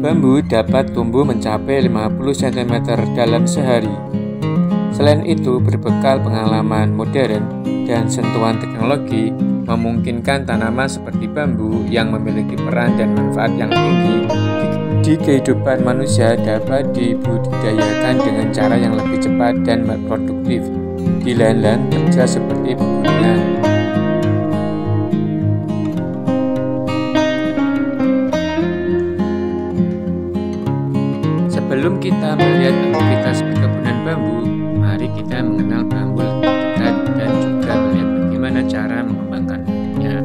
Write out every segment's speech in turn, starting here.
Bambu dapat tumbuh mencapai 50 cm dalam sehari. Selain itu, berbekal pengalaman modern dan sentuhan teknologi, memungkinkan tanaman seperti bambu yang memiliki peran dan manfaat yang tinggi di kehidupan manusia dapat dibudidayakan dengan cara yang lebih cepat dan produktif di lahan-lahan kerja seperti pegunungan. Sebelum kita melihat aktivitas perkebunan bambu, mari kita mengenal bambu lebih dekat dan juga melihat bagaimana cara mengembangkannya.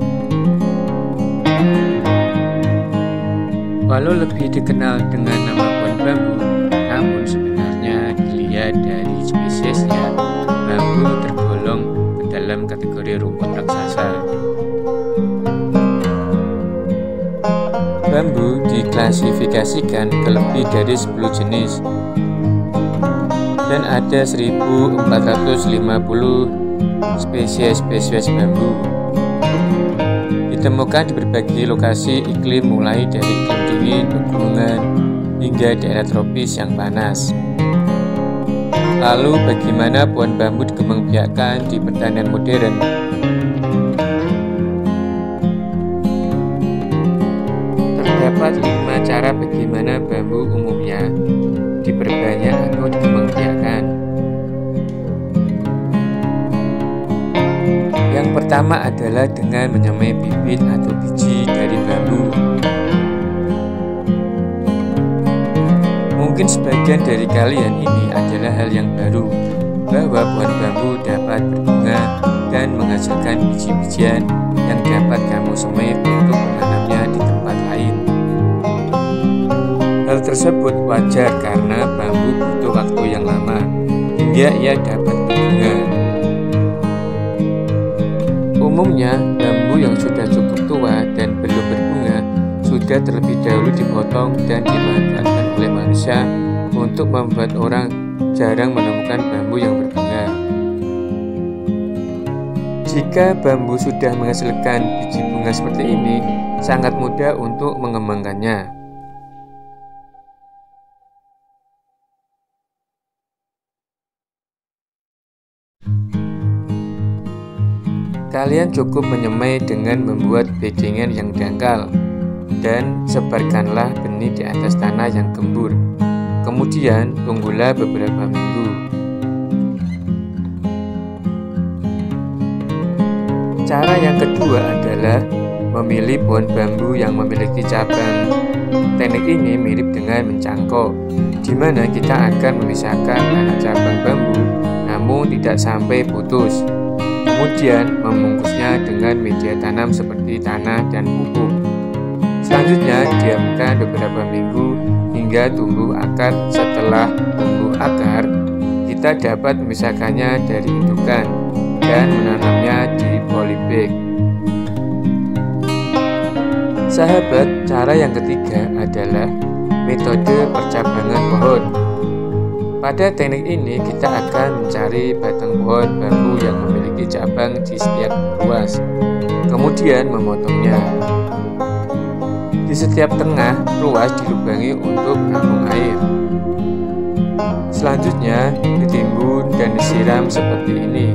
Walau lebih dikenal dengan nama pohon bambu, namun sebenarnya dilihat dari spesiesnya, bambu tergolong ke dalam kategori rumput raksasa. Bambu diklasifikasikan ke lebih dari 10 jenis dan ada 1450 spesies bambu. Ditemukan di berbagai lokasi iklim mulai dari iklim dingin, pegunungan, hingga daerah tropis yang panas. Lalu bagaimana pohon bambu dikembangbiakkan di pertanian modern? Terdapat 5 cara bagaimana bambu umumnya diperbanyak atau dikembangbiakkan. Yang pertama adalah dengan menyemai bibit atau biji dari bambu. Mungkin sebagian dari kalian ini adalah hal yang baru, bahwa pohon bambu dapat berbunga dan menghasilkan biji-bijian yang dapat kamu semai untuk menanamnya di tempat lain. Hal tersebut wajar karena bambu butuh waktu yang lama hingga ia dapat berbunga. Umumnya, bambu yang sudah cukup tua dan belum berbunga sudah terlebih dahulu dipotong dan dimanfaatkan oleh manusia untuk membuat orang jarang menemukan bambu yang berbunga. Jika bambu sudah menghasilkan biji bunga seperti ini, sangat mudah untuk mengembangkannya. Kalian cukup menyemai dengan membuat bedengan yang dangkal dan sebarkanlah benih di atas tanah yang gembur. Kemudian tunggulah beberapa minggu. Cara yang kedua adalah memilih pohon bambu yang memiliki cabang. Teknik ini mirip dengan mencangkok, di mana kita akan memisahkan anak cabang bambu, namun tidak sampai putus. Kemudian membungkusnya dengan media tanam seperti tanah dan pupuk. Selanjutnya diamkan beberapa minggu hingga tumbuh akar. Setelah tumbuh akar, kita dapat memisahkannya dari indukan dan menanamnya di polybag. Sahabat, cara yang ketiga adalah metode percabangan pohon. Pada teknik ini kita akan mencari batang pohon bambu yang memiliki cabang di setiap ruas, kemudian memotongnya. Di setiap tengah ruas dilubangi untuk menampung air. Selanjutnya ditimbun dan disiram seperti ini.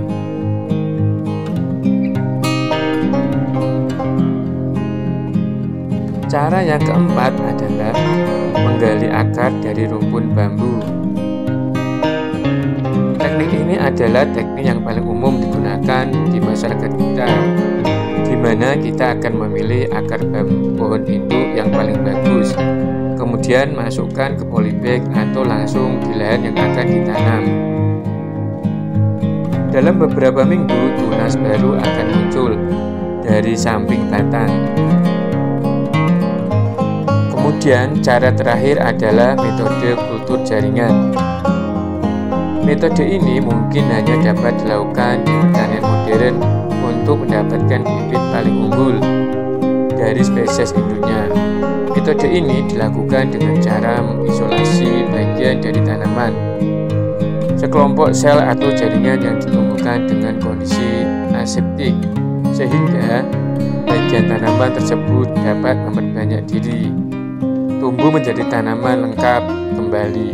Cara yang keempat adalah menggali akar dari rumpun bambu. Teknik ini adalah teknik yang paling umum digunakan di masyarakat kita, di mana kita akan memilih akar pohon induk yang paling bagus, kemudian masukkan ke polybag atau langsung di lahan yang akan ditanam. Dalam beberapa minggu, tunas baru akan muncul dari samping batang. Kemudian cara terakhir adalah metode kultur jaringan. Metode ini mungkin hanya dapat dilakukan di pertanian modern untuk mendapatkan bibit paling unggul dari spesies induknya. Metode ini dilakukan dengan cara mengisolasi bagian dari tanaman, sekelompok sel atau jaringan yang ditumbuhkan dengan kondisi aseptik, sehingga bagian tanaman tersebut dapat memperbanyak diri. tumbuh menjadi tanaman lengkap kembali.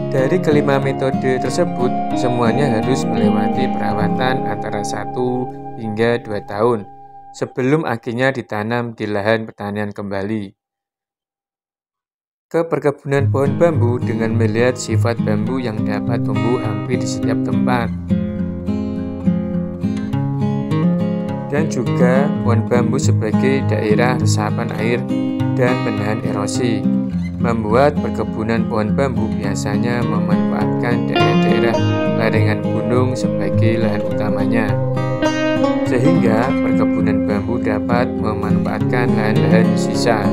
Dari kelima metode tersebut, semuanya harus melewati perawatan antara 1 hingga 2 tahun sebelum akhirnya ditanam di lahan pertanian kembali. Ke perkebunan pohon bambu dengan melihat sifat bambu yang dapat tumbuh hampir di setiap tempat. Dan juga pohon bambu sebagai daerah resapan air dan penahan erosi. Membuat perkebunan pohon bambu biasanya memanfaatkan daerah-daerah lereng gunung sebagai lahan utamanya, sehingga perkebunan bambu dapat memanfaatkan lahan-lahan sisa.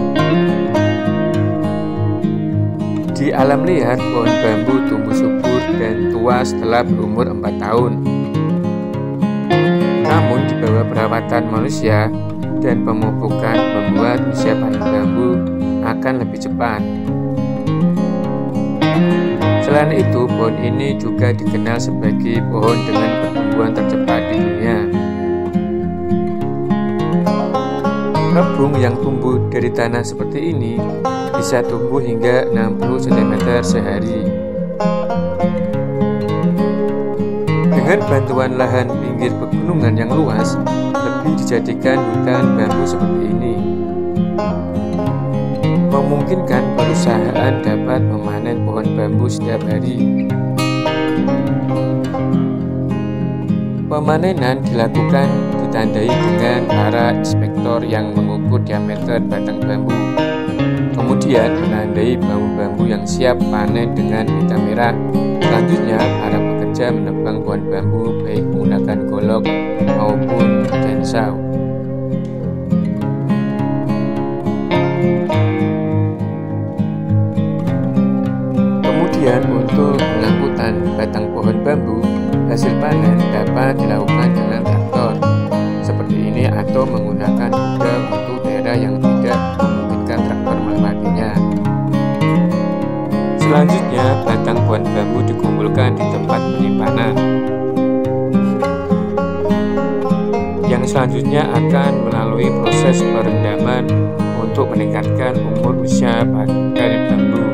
Di alam liar, pohon bambu tumbuh subur dan tua setelah berumur 4 tahun. Namun di bawah perawatan manusia dan pemupukan membuat usia panen bambu akan lebih cepat. Selain itu, pohon ini juga dikenal sebagai pohon dengan pertumbuhan tercepat di dunia. Rebung yang tumbuh dari tanah seperti ini bisa tumbuh hingga 60 cm sehari. Dengan bantuan lahan pinggir pegunungan yang luas, lebih dijadikan hutan bambu seperti ini. Memungkinkan perusahaan dapat memanen pohon bambu setiap hari. Pemanenan dilakukan ditandai dengan para inspektor yang mengukur diameter batang bambu. Kemudian menandai bambu-bambu yang siap panen dengan pita merah. Selanjutnya, para pekerja menebang pohon bambu baik menggunakan golok maupun chainsaw. Kemudian untuk pengangkutan batang pohon bambu hasil panen dapat dilakukan dengan traktor seperti ini atau menggunakan kuda untuk daerah yang tidak memungkinkan traktor melewatinya. Selanjutnya, batang pohon bambu dikumpulkan di tempat penyimpanan. Yang selanjutnya akan melalui proses perendaman untuk meningkatkan umur usia pakai bambu.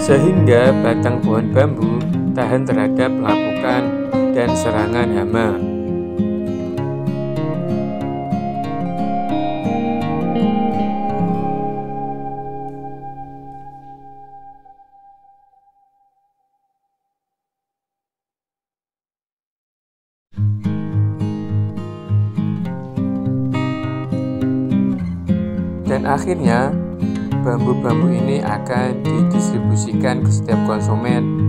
Sehingga batang pohon bambu tahan terhadap pelapukan dan serangan hama. Dan akhirnya bambu-bambu ini akan didistribusikan ke setiap konsumen